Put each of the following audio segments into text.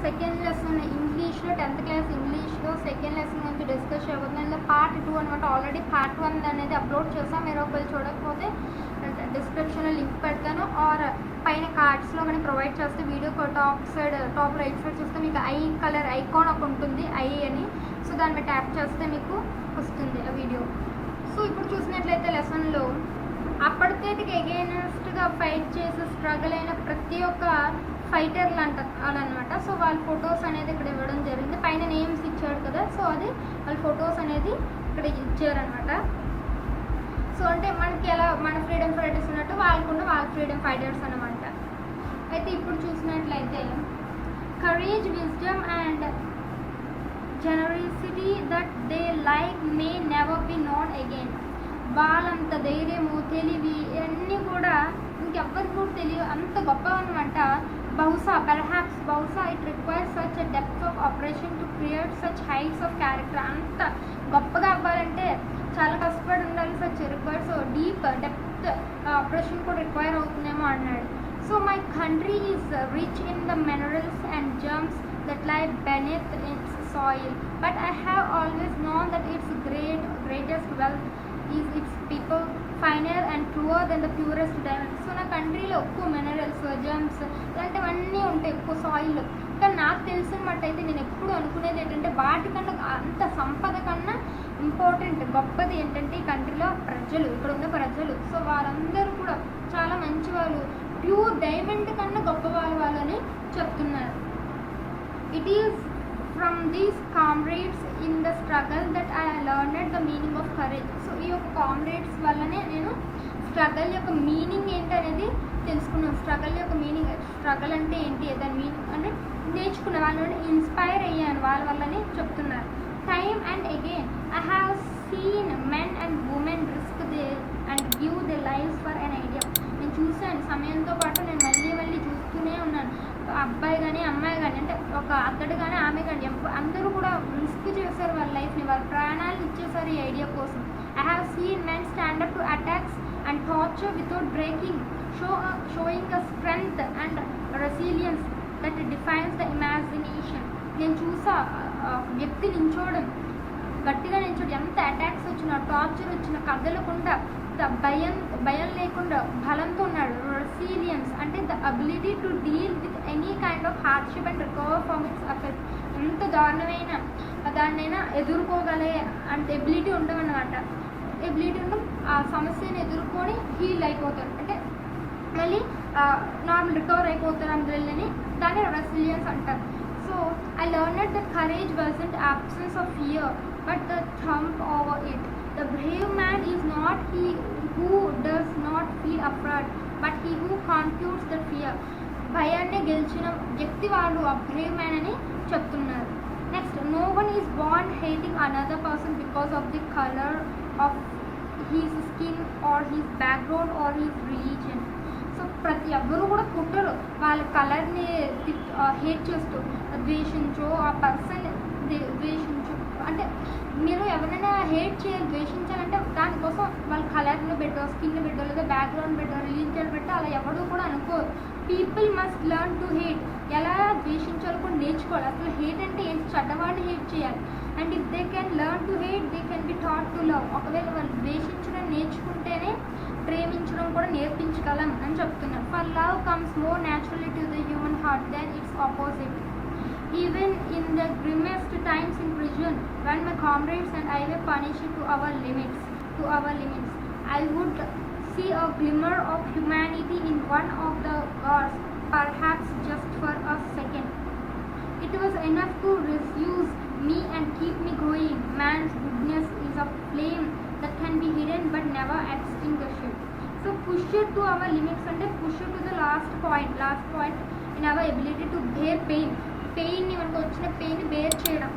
Second lesson ఇంగ్లీష్లో 10th class ఇంగ్లీష్లో second lesson గురించి డిస్కస్ చేయబోతున్నాను. ఇందులో పార్ట్ 2 అనమాట. ఆల్రెడీ పార్ట్ 1 అనేది అప్లోడ్ చేస్తాం. మీరు ఒకవేళ చూడకపోతే డిస్క్రిప్షన్లో లింక్ పెడతాను, ఆర్ పైన కార్డ్స్లో కానీ ప్రొవైడ్ చేస్తే వీడియో టాప్ రైట్ సైడ్ చూస్తే మీకు ఐ కలర్ ఐకాన్ ఒక ఉంటుంది, ఐ అని. సో దాని మీద ట్యాప్ చేస్తే మీకు వస్తుంది ఆ వీడియో. సో ఇప్పుడు చూసినట్లయితే లెసన్లో అప్పటికేటికి ఎగైనెస్ట్గా ఫైట్ చేసి స్ట్రగుల్ అయిన ప్రతి ఒక్క ఫైటర్లు అనమాట. సో వాళ్ళ ఫొటోస్ అనేది ఇక్కడ ఇవ్వడం జరిగింది. పైన నేమ్స్ ఇచ్చాడు కదా, సో అది వాళ్ళ ఫొటోస్ అనేది ఇక్కడ ఇచ్చారనమాట. సో అంటే మనకి ఎలా మన ఫ్రీడమ్ ఫైటర్స్ ఉన్నట్టు వాళ్ళ ఫ్రీడమ్ ఫైటర్స్ అనమాట. అయితే ఇప్పుడు చూసినట్లయితే courage, wisdom and generosity that they like may never be known again. వాళ్ళంత ధైర్యము, తెలివి ఇవన్నీ కూడా ఇంకెవ్వరికి కూడా తెలియదు, అంత గొప్ప అనమాట. బహుశా it requires such depth of operation to create such heights of character. అంత గొప్పగా అవ్వాలంటే చాలా కష్టపడి ఉండాలి. Such requires deep depth operation కూడా రిక్వైర్ అవుతుందేమో అన్నాడు. So my country is rich in the minerals and germs that lie beneath its soil, but I have always known that its greatest wealth is its people, finer and truer than the purest diamond. So నా కంట్రీలో ఎక్కువ minerals, germs ఇలాంటివన్నీ ఉంటాయి, ఎక్కువ soil. కానీ నాకు తెలిసిన మట్టు అయితే నేను ఎప్పుడు అనుకునేది ఏంటంటే వాటికన్నా అంత సంపద కన్నా ఇంపార్టెంట్ గొప్పది ఏంటంటే ఈ కంట్రీలో ప్రజలు, ఇక్కడ ఉన్న ప్రజలు. సో వాళ్ళందరూ కూడా చాలా మంచి వాళ్ళు, ప్యూర్ డైమండ్ కన్నా గొప్ప వాళ్ళు అని చెప్తున్నారు. It is from these comrades in the struggle that I learned the meaning of courage. So ఈ యొక్క కామ్రేడ్స్ వల్లనే నేను స్ట్రగల్ యొక్క మీనింగ్ ఏంటి అనేది తెలుసుకున్నాను. స్ట్రగల్ అంటే ఏంటి, దాని మీనింగ్ అంటే నేర్చుకున్న వాళ్ళని ఇన్స్పైర్ అయ్యాను వాళ్ళ వల్లనే చెప్తున్నారు. Time and again I have seen men and women risk and give their lives for an idea. నేను చూశాను, సమయంతో పాటు నేను మళ్ళీ చూస్తూనే ఉన్నాను. అబ్బాయి కానీ అమ్మాయి కానీ, అంటే ఒక అతడు కానీ ఆమె కానీ అందరూ కూడా రిస్క్ చేశారు వాళ్ళ లైఫ్ని, వాళ్ళ ప్రాణాలు ఇచ్చేసారు ఈ ఐడియా కోసం. I have seen men stand up to attacks and torture without breaking, showing a strength and resilience that defines the imagination. నేను చూసా వ్యక్తి గట్టిగా నించోడు, ఎంత అటాక్స్ వచ్చినా, టార్చర్ వచ్చినా కదలకుండా, భయం లేకుండా బలంతో ఉన్నాడు. రెసిలియన్స్ అంటే the ability to deal with any kind of hardship and recover from its effect. ఎంత దారుణమైన దాన్నైనా ఎదుర్కోగలే అంటే ఎబిలిటీ ఉండమన్నమాట. ఎబిలిటీ ఉండడం ఆ సమస్యను ఎదుర్కొని హీల్ అయిపోతారు, అంటే మళ్ళీ నార్మల్ రికవర్ అయిపోతారు అందువల్లని దాన్ని రెసిలియన్స్ అంటారు. So I learned that courage wasn't absence of fear but the trump over it. The brave man is not he who does not feel afraid, but he who conquers the fear. భయాన్ని గెలిచిన వ్యక్తి వాళ్ళు ఆ Brave man అని చెప్తున్నారు. Next, no one is born hating another person because of the color of his skin or his background or his religion. So ప్రతి ఎవ్వరు కూడా పుట్టరు వాళ్ళ కలర్ని హేట్ చేస్తూ, ద్వేషించో ఆ పర్సన్ ద్వేషించు. అంటే మీరు ఎవరైనా హేట్ చేయాలి, ద్వేషించాలంటే దానికోసం వాళ్ళ కలర్ని పెట్టో, స్కిన్ పెట్టో, లేదా బ్యాక్గ్రౌండ్ పెట్టో, రిలీజియన్ పెట్టో అలా ఎవరు కూడా అనుకోరు. People must learn to hate. ఎలా ద్వేషించాలో కూడా నేర్చుకోవాలి. అసలు హేట్ అంటే ఏంటి, చెడ్డవాడిని హేట్ చేయాలి. And if they can learn to hate they can be taught to love. ఒకవేళ వాళ్ళు ద్వేషించడం నేర్చుకుంటేనే ప్రేమించడం కూడా నేర్పించగలం అని చెప్తున్నారు. For love comes more naturally to the human heart than its opposite. Even in the grimmest times in prison, when my comrades and I were punished to our limits, I would see a glimmer of humanity in one of the guards, perhaps just for a second. It was enough to refuse me and keep me going. Man's goodness is a flame that can be hidden but never extinguished. So push it to our limits and push it to the last point in our ability to bear pain. పెయిన్ని మనకు వచ్చిన pain bear చేయడం,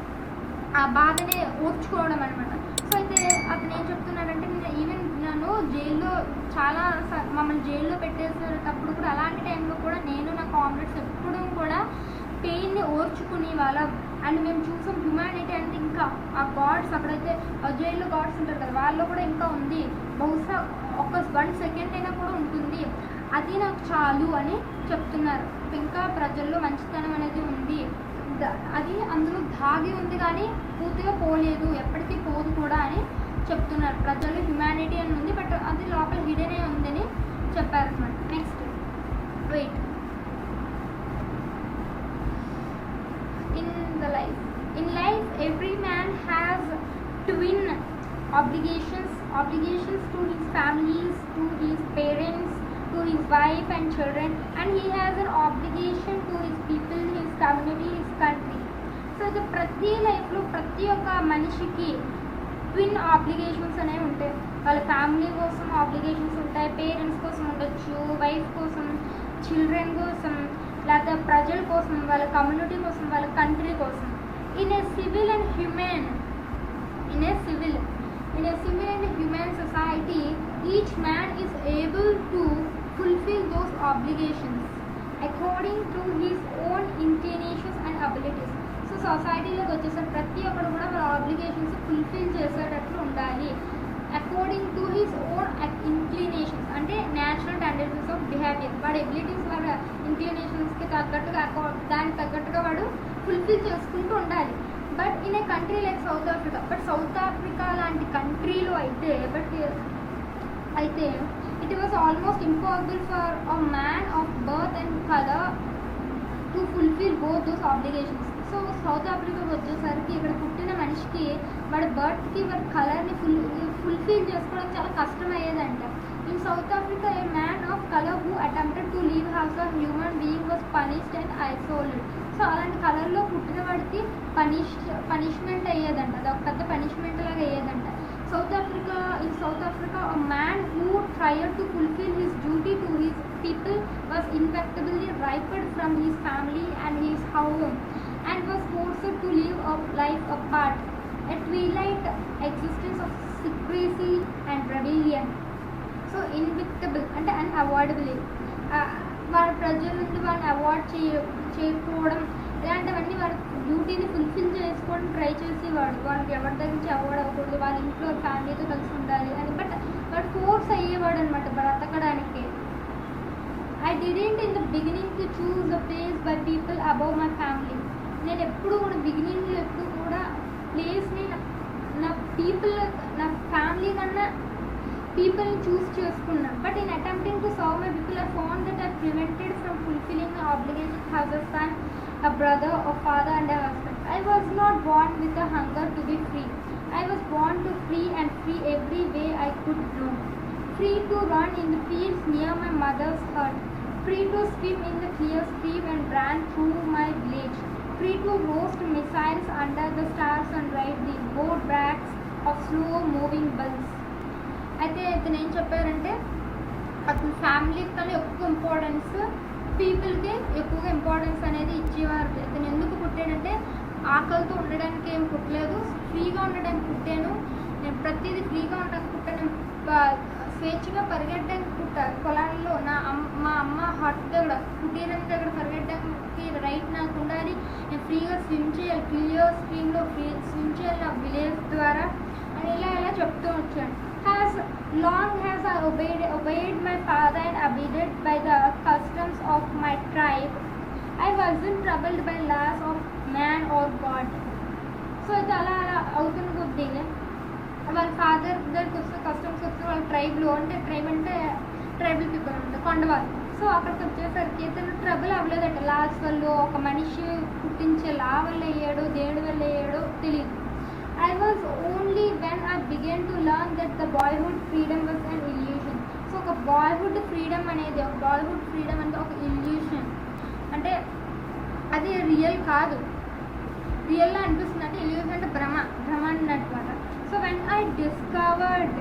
ఆ బాధనే ఓర్చుకోవడం అనమాట. So అయితే అతను ఏం చెప్తున్నాడంటే, నన్ను జైల్లో మమ్మల్ని జైల్లో పెట్టేసేటప్పుడు కూడా అలాంటి టైంలో కూడా నేను నా కామ్రేడ్స్ ఎప్పుడూ కూడా పెయిన్ని ఓర్చుకుని వాళ్ళం. అండ్ మేము చూసాం హ్యుమానిటీ అంటే ఇంకా ఆ గాడ్స్ అక్కడైతే జైల్లో గాడ్స్ ఉంటారు కదా, వాళ్ళు కూడా ఇంకా ఉంది. బహుశా ఒక 1 సెకండ్ అయినా కూడా ఉంటుంది. అది నాకు చాలు అని చెప్తున్నారు. ఇంకా ప్రజల్లో మంచితనం అనేది ఉంది, అది అందులో దాగి ఉంది కానీ పూర్తిగా పోలేదు, ఎప్పటికీ పోదు కూడా అని చెప్తున్నారు. ప్రజల్లో హ్యుమానిటీ అని ఉంది, బట్ అది లోపల హిడెనే ఉందని చెప్పారనమాట. Next wait. In life every man has twin obligations to his families, to his parents, to his wife and children, and he has an obligation to his people, his community, his country. So the ప్రతి లైఫ్లో ప్రతి ఒక్క మనిషికి twin obligations అనేవి ఉంటాయి. వాళ్ళ family కోసం obligations ఉంటాయి, పేరెంట్స్ కోసం ఉండొచ్చు, వైఫ్ కోసం, చిల్డ్రన్ కోసం, లేదా ప్రజల కోసం, వాళ్ళ కమ్యూనిటీ కోసం, వాళ్ళ కంట్రీ కోసం. In a civil and humane society, each man is able to fulfill those obligations according to his own inclinations and abilities. So సొసైటీలోకి వచ్చేసరికి ప్రతి ఒక్కరు కూడా వాళ్ళ ఆబ్లిగేషన్స్ ఫుల్ఫిల్ చేసేటట్లు ఉండాలి. According to his own inclinations అంటే న్యాచురల్ టెండెన్సీస్ ఆఫ్ బిహేవియర్, వాడి ఎబిలిటీస్, వాళ్ళ ఇంక్లినేషన్స్కి తగ్గట్టుగా దానికి తగ్గట్టుగా వాడు ఫుల్ఫిల్ చేసుకుంటూ ఉండాలి. But in a country like South Africa, but South Africa లాంటి కంట్రీలో అయితే it was almost impossible for a man of birth and colour to fulfil both those obligations. So South ఆఫ్రికాకి వచ్చేసరికి ఇక్కడ పుట్టిన మనిషికి వాడి బర్త్కి వాడి కలర్ని ఫుల్ఫిల్ చేసుకోవడం చాలా కష్టం అయ్యేదంట. In South Africa a man of colour who attempted to leave house of human being was punished and isolated. So అలాంటి కలర్లో పుట్టిన వాడికి పనిష్మెంట్ అయ్యేదంట, అది ఒక పెద్ద పనిష్మెంట్ లాగా అయ్యేదంట. In South Africa, a man who tried to fulfill his duty to his people was inevitably ripped from his family and his home and was forced to live a life apart, a twilight existence of secrecy and rebellion. So inevitable అంటే unavoidable, వాళ్ళ ప్రజల నుండి వాళ్ళని avoid చేయకపోవడం, ఇలాంటివన్నీ వాళ్ళ డ్యూటీని fulfil చేసుకోవడం try చేసేవాడు. వాళ్ళకి ఎవరి దగ్గర నుంచి అవాయిడ్ అవ్వకూడదు, వాళ్ళ ఇంట్లో ఫ్యామిలీతో కలిసి ఉండాలి అని. బట్ వాడు ఫోర్స్ అయ్యేవాడు అనమాట బ్రతకడానికి. I didn't in the beginning to choose the place by people above my family. నేను ఎప్పుడు కూడా బిగినింగ్లో ఎప్పుడు కూడా ప్లేస్ని నా ఫ్యామిలీ కన్నా పీపుల్ని చూస్ చేసుకున్నాను. But in attempting to serve my people I found that I prevented from fulfilling my obligation as a son, a brother, a father and a husband. I was not born with a hunger to be free. I was born to free and free every way I could roam. Free to run in the fields near my mother's hut. Free to swim in the clear stream and run through my village. Free to roast missiles under the stars and ride the boat backs of slow moving bulls. అయితే ఇతను ఏం చెప్పారంటే అతని family కన్నా ఎక్కువ importance, పీపుల్కి ఎక్కువగా importance అనేది ఇచ్చేవారు. ఇతను ఎందుకు పుట్టాడంటే ఆకలితో ఉండడానికి ఏం పుట్టలేదు, ఫ్రీగా ఉండడానికి పుట్టాను, నేను ప్రతిదీ ఫ్రీగా ఉండడానికి పుట్టాను, స్వేచ్ఛగా పరిగెట్టడానికి పుట్టాను. పొలాల్లో మా అమ్మ హట్ దగ్గర కుటీరం దగ్గర పరిగెట్టడానికి రైట్ నాకు ఉండాలి, నేను ఫ్రీగా స్విమ్ చేయాలి, క్లియర్ స్ట్రీమ్లో స్విమ్ చేయాలి నా విలేజ్ ద్వారా అని ఇలా చెప్తూ వచ్చాను. As long as I obeyed my father and abided by the customs of my tribe, I wasn't troubled by laws of man or God. So ఇది అలా అవుతున్న కొద్దీ వాళ్ళ ఫాదర్ దగ్గరికి వస్తే కస్టమ్స్ వస్తే వాళ్ళ ట్రైబ్లో అంటే ట్రైబల్ పీపుల్ ఉంటుంది కొండవాళ్ళు. సో అక్కడికి వచ్చేసరికి ఇతను ట్రబుల్ అవ్వలేదట. లాస్ వల్ల ఒక మనిషి పుట్టించే లా వల్ల అయ్యాడో దేవుడి వల్ల అయ్యాడో తెలియదు. I was only when I began to learn that the boyhood freedom was an illusion. So ఒక బాయ్హుడ్ ఫ్రీడమ్ అనేది ఒక ఇల్యూషన్, అంటే అది రియల్ కాదు, రియల్గా అనిపిస్తుంది, అంటే ఇల్యూషన్ అంటే భ్రమ అన్నమాట. So when I discovered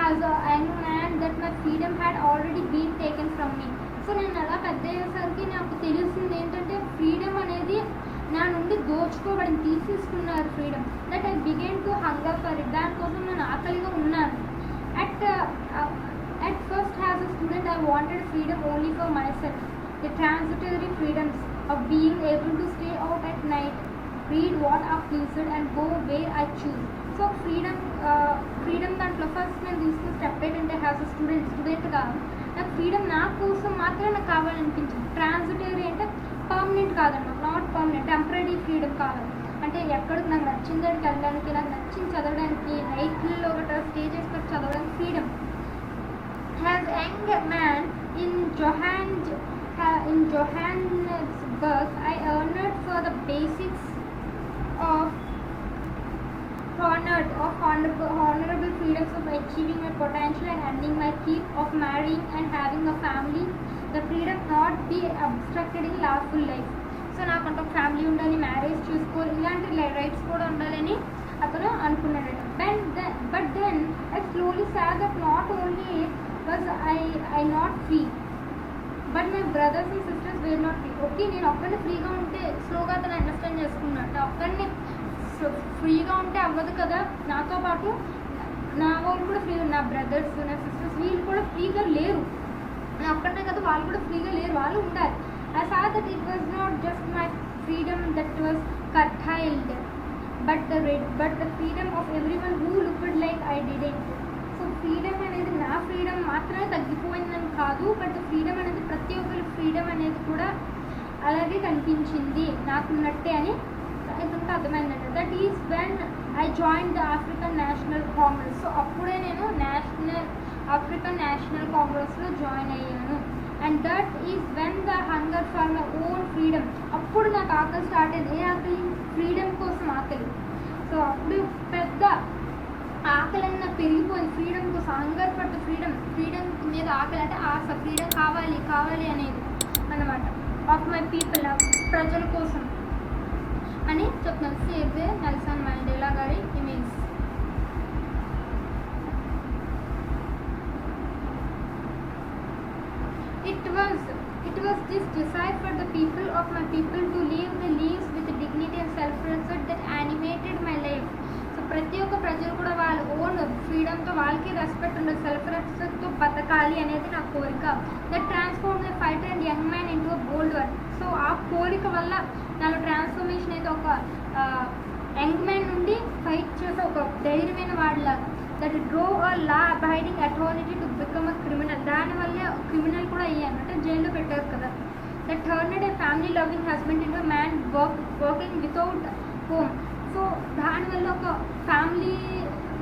as a young man that my freedom had already been taken from me. So నేను అలా పెద్ద అయ్యేసరికి నాకు తెలుస్తుంది ఏంటంటే ఫ్రీడమ్ అనేది నా నుండి దోచుకోబడింది, తీసేసుకున్నారు freedom. That I began to hunger for it, దానికోసం నేను ఆకలిగా ఉన్నాను. At first as a student I wanted freedom only for myself, the transitory freedoms of being able to stay out at night, read what I pleased and go where I choose. So freedom దాంట్లో first నేను తీసుకున్న step ఏంటంటే as a స్టూడెంట్గా నాకు freedom నా కోసం మాత్రమే నాకు కావాలనిపించింది. ట్రాన్సిటరీ అంటే పర్మనెంట్ కాదన్నమాట, నాట్ పర్మనెంట్, టెంపరీ ఫ్రీడమ్ కావాలి. అంటే ఎక్కడికి నాకు నచ్చిన దానికి వెళ్ళడానికి, నాకు నచ్చింది చదవడానికి, నైట్లో గట్రా స్టే చేసుకొని చదవడానికి freedom. Has young man in Johannesburg, I earned for the basics of honorable freedoms of achieving my potential and earning my keep, of marrying and having a family, the freedom not be obstructed in lawful life. So నాకంటే ఒక family ఉండాలి, marriage చూసుకోవాలి, ఇలాంటి rights కూడా ఉండాలని అతను అనుకున్నాడట. But then I slowly saw that not only was I not free but my brothers and sisters were not free. Okay, నేను ఒక్కడిని ఫ్రీగా ఉంటే స్లోగా అతను అండర్స్టాండ్ చేసుకున్నాడు. ఒక్కడిని ఫ్రీగా ఉంటే అవ్వదు కదా, నాతో పాటు నా వాళ్ళు కూడా ఫ్రీగా, నా బ్రదర్స్ నా సిస్టర్స్ వీళ్ళు కూడా ఫ్రీగా లేరు, నేను ఒక్కడనే కదా వాళ్ళు కూడా ఫ్రీగా లేరు, వాళ్ళు ఉండాలి. I saw that it was not just my freedom that was curtailed, but the freedom of everyone who looked like I didn't. So freedom అనేది నా ఫ్రీడమ్ మాత్రమే తగ్గిపోయిందని కాదు, బట్ ఫ్రీడమ్ అనేది ప్రతి ఒక్కరి ఫ్రీడమ్ అనేది కూడా అలాగే కనిపించింది నాకున్నట్టే అని ఇదంతా అర్థమైందంట. That is when I join the African National Congress. So అప్పుడే నేను ఆఫ్రికన్ నేషనల్ కాంగ్రెస్లో జాయిన్ అయ్యాను. And that is when the hunger for my own freedom. అప్పుడు నాకు ఆకలి స్టార్ట్ అయింది. ఏ ఆకలి? ఫ్రీడమ్ కోసం ఆకలి. సో అప్పుడు పెద్ద ఆకలి అన్న పెరిగిపోయింది ఫ్రీడమ్ కోసం. హంగర్ ఫర్ ద ఫ్రీడమ్ మీద ఆకలి అంటే ఆశ, ఫ్రీడమ్ కావాలి అనేది అన్నమాట. ఆఫ్ మై పీపుల్, ప్రజల కోసం అని చెప్తున్నాను. సేవ్ నెల్సన్ మండేలా గారి image. It was this desire for the people of my people to live their lives with dignity and self-respect that animated my life. So ప్రతి ఒక్క ప్రజలు కూడా వాళ్ళ ఓన్ ఫ్రీడమ్తో వాళ్ళకి రెస్పెక్ట్ ఉండదు, సెల్ఫ్ రెస్పెక్ట్తో బతకాలి అనేది నా కోరిక. That transform the fighter and young man into a bold one. So ఆ కోరిక వల్ల నాలో ట్రాన్స్ఫర్మేషన్ అయితే ఒక యంగ్ మ్యాన్ నుండి ఫైట్ చేసే ఒక ధైర్యమైన వాళ్ళలాగా. That drove a law abiding authority to become a criminal. దానివల్ల క్రిమినల్ కూడా అయ్యాను, అంటే జైల్లో పెట్టారు కదా. That turned a family loving husband in man working without home. So దానివల్ల ఒక ఫ్యామిలీ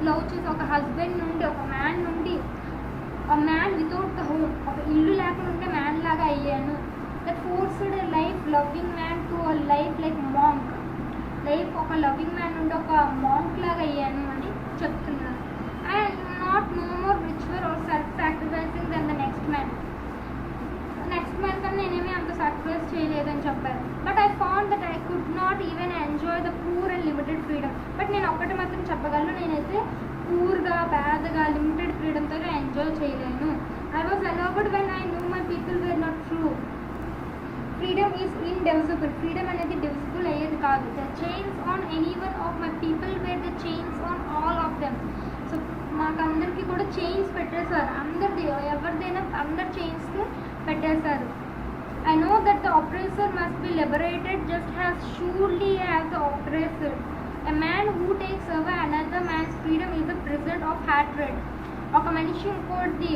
లవ్ చేసి ఒక హస్బెండ్ నుండి, ఒక మ్యాన్ నుండి, a man without the home, ఒక ఇల్లు లేకుండా ఉంటే మ్యాన్ లాగా అయ్యాను. That forced a life loving man to a life like monk. Life ఒక లవింగ్ మ్యాన్ నుండి ఒక మాంక్ లాగా అయ్యాను అని చెప్తున్నాను. And not no more ritual or self sacrificing than the next man కన్నా నేనేమీ అంత సాక్రిఫైస్ చేయలేదని చెప్పారు. But I found that I could not even enjoy the poor and limited freedom. But నేను ఒక్కటి మాత్రం చెప్పగలను, నేనైతే పూర్గా, బ్యాడ్గా, లిమిటెడ్ ఫ్రీడమ్తో ఎంజాయ్ చేయలేను. I was aloud when I knew my people were not true. Freedom is indivisible. Freedom అనేది డివిజిబుల్ అయ్యేది కాదు. The chains on any one of my people were the chains on all of them. So మాకందరికీ కూడా chains పెట్టేశారు, అందరిది ఎవరిదైనా అందరి చైన్స్కి పెట్టేశారు. I know that the oppressor must be liberated just as surely as the oppressor. A man who takes away another man's freedom is a prison of hatred. ఒక మనిషి ఇంకోటి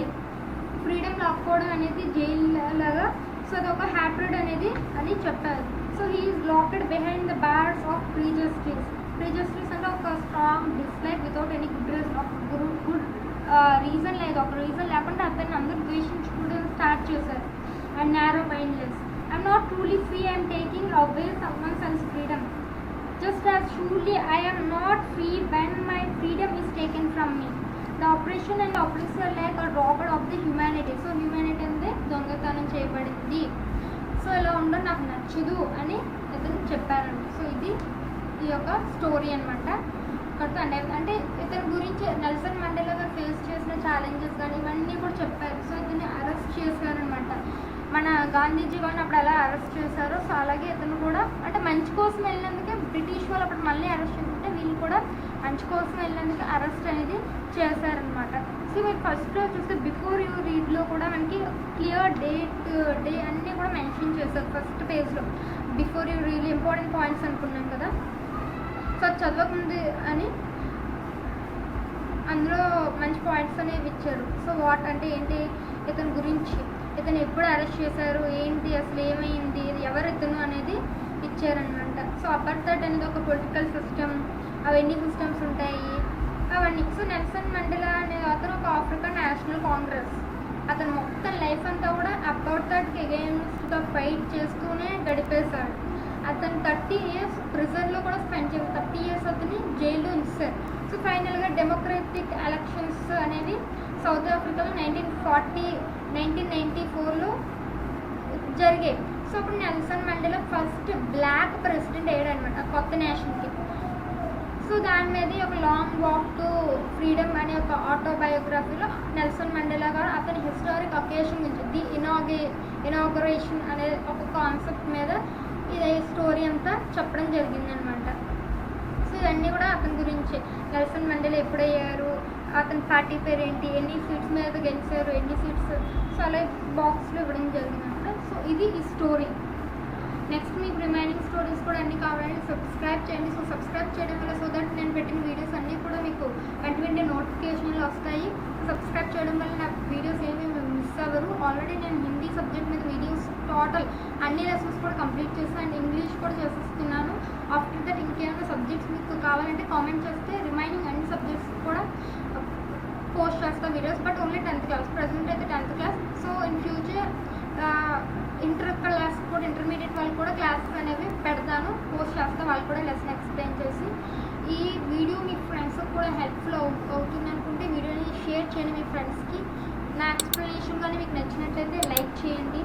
ఫ్రీడమ్ లాక్కోవడం అనేది జైలు లాగా. సో అదొక హ్యాట్రెడ్ అనేది అని చెప్పారు. So he is locked behind the bars of prejudice. Prejudice అంటే ఒక strong dislike without any good reason లేదు. ఒక రీజన్ లేకుండా అతన్ని అందరూ ద్వేషించుకోవడం స్టార్ట్ చేశారు. And narrow mindedness. I'm not truly free. I'm taking away someone else's freedom. Just as surely I am not free when my freedom is taken from me. The oppression and the oppressor are like a robber of the humanity. So humanity అంటే దొంగతనం చేయబడింది. So ఇలా ఉండడం నాకు నచ్చదు అని ఇతను చెప్పారండి. సో ఇది ఈ యొక్క స్టోరీ అనమాట. ఇక్కడితో అంటే ఇతని గురించి నెల్సన్ మండేలా గారు ఫేస్ చేసిన ఛాలెంజెస్ కానీ ఇవన్నీ కూడా చెప్పారు. సో ఇతన్ని అరెస్ట్ చేశారనమాట. మన గాంధీజీ గారిని అప్పుడు ఎలా అరెస్ట్ చేశారో సో అలాగే ఇతను కూడా అంటే మంచి కోసం వెళ్ళినందుకే బ్రిటిష్ వాళ్ళు అప్పుడు మళ్ళీ అరెస్ట్ చేసుకుంటే వీళ్ళు కూడా మంచి కోసం వెళ్ళినందుకు అరెస్ట్ అనేది చేశారనమాట. సో మీరు ఫస్ట్లో చూస్తే బిఫోర్ యూ రీడ్లో కూడా మనకి క్లియర్ డే అన్నీ కూడా మెన్షన్ చేశారు ఫస్ట్ పేజ్లో. Before you read important points అనుకున్నాం కదా. సో చదవకుంది అని అందులో మంచి పాయింట్స్ అనేవి ఇచ్చారు. సో వాట్ అంటే ఏంటి, ఇతని గురించి, ఇతను ఎప్పుడు అరెస్ట్ చేశారు, ఏంటి అసలు ఏమైంది, ఎవరు ఇతను అనేది ఇచ్చారనమాట. సో అపార్థైడ్ అనేది ఒక పొలిటికల్ సిస్టమ్, అవి ఎన్ని సిస్టమ్స్ ఉంటాయి అవన్నీ. సో నెల్సన్ మండేలా అనే అతను ఒక ఆఫ్రికన్ నేషనల్ కాంగ్రెస్, అతను మొత్తం లైఫ్ అంతా కూడా అపార్థైడ్కి అగెయిన్స్ట్గా ఫైట్ చేస్తూనే గడిపేశాడు. అతను 30 years ప్రిజన్లో కూడా స్పెండ్ చేశారు. 30 years అతని జైల్లో ఉంచారు. సో ఫైనల్గా డెమోక్రటిక్ ఎలక్షన్స్ అనేవి సౌత్ ఆఫ్రికాలో 1994లో జరిగాయి. సో అప్పుడు Nelson Mandela first block president అయ్యాడు అనమాట కొత్త నేషన్కి. సో దాని మీద ఒక లాంగ్ వాక్ టు ఫ్రీడమ్ అనే ఒక ఆటోబయోగ్రఫీలో నెల్సన్ మండేలా గారు అతని హిస్టారిక్ అకేషన్ గురించి ది ఇనాగరేషన్ అనే ఒక కాన్సెప్ట్ మీద ఇది స్టోరీ అంతా చెప్పడం జరిగిందనమాట. సో ఇవన్నీ కూడా అతని గురించి, నెల్సన్ మండేలా ఎప్పుడయ్యారు, అతని పార్టీ పేరు ఏంటి, ఎన్ని సీట్స్ మీద గెలిచారు, ఎన్ని సీట్స్, సో అలా బాక్స్లో ఇవ్వడం జరిగిందనమాట. సో ఇది ఈ స్టోరీ. నెక్స్ట్ మీకు రిమైనింగ్ స్టోరీస్ కూడా అన్నీ కావాలంటే సబ్స్క్రైబ్ చేయండి. సో సబ్స్క్రైబ్ చేయడం వల్ల సో దట్ నేను పెట్టిన వీడియోస్ అన్నీ కూడా మీకు వెంటనే నోటిఫికేషన్లు వస్తాయి. సబ్స్క్రైబ్ చేయడం వల్ల నా వీడియోస్ ఏమీ మిస్ అవ్వరు. ఆల్రెడీ నేను హిందీ సబ్జెక్ట్ మీద వీడియోస్ టోటల్ అన్ని లెసన్స్ కూడా కంప్లీట్ చేస్తాను అండ్ ఇంగ్లీష్ కూడా చేసేస్తున్నాను. ఆఫ్టర్ దట్ ఇంకేమైనా సబ్జెక్ట్స్ మీకు కావాలంటే కామెంట్ చేస్తే రిమైనింగ్ అన్ని సబ్జెక్ట్స్ కూడా పోస్ట్ చేస్తా videos. But only 10th class, present అయితే 10th class. So in future inter class కూడా, ఇంటర్మీడియట్ వాళ్ళు కూడా క్లాసెస్ అనేవి పెడతాను, పోస్ట్ చేస్తా, వాళ్ళు కూడా లెసన్ ఎక్స్ప్లెయిన్ చేసి. ఈ వీడియో మీ ఫ్రెండ్స్కి కూడా హెల్ప్ఫుల్ అవుతుంది అనుకుంటే వీడియోని షేర్ చేయండి మీ ఫ్రెండ్స్కి. నా ఎక్స్ప్లెనేషన్ కానీ మీకు నచ్చినట్లయితే లైక్ చేయండి.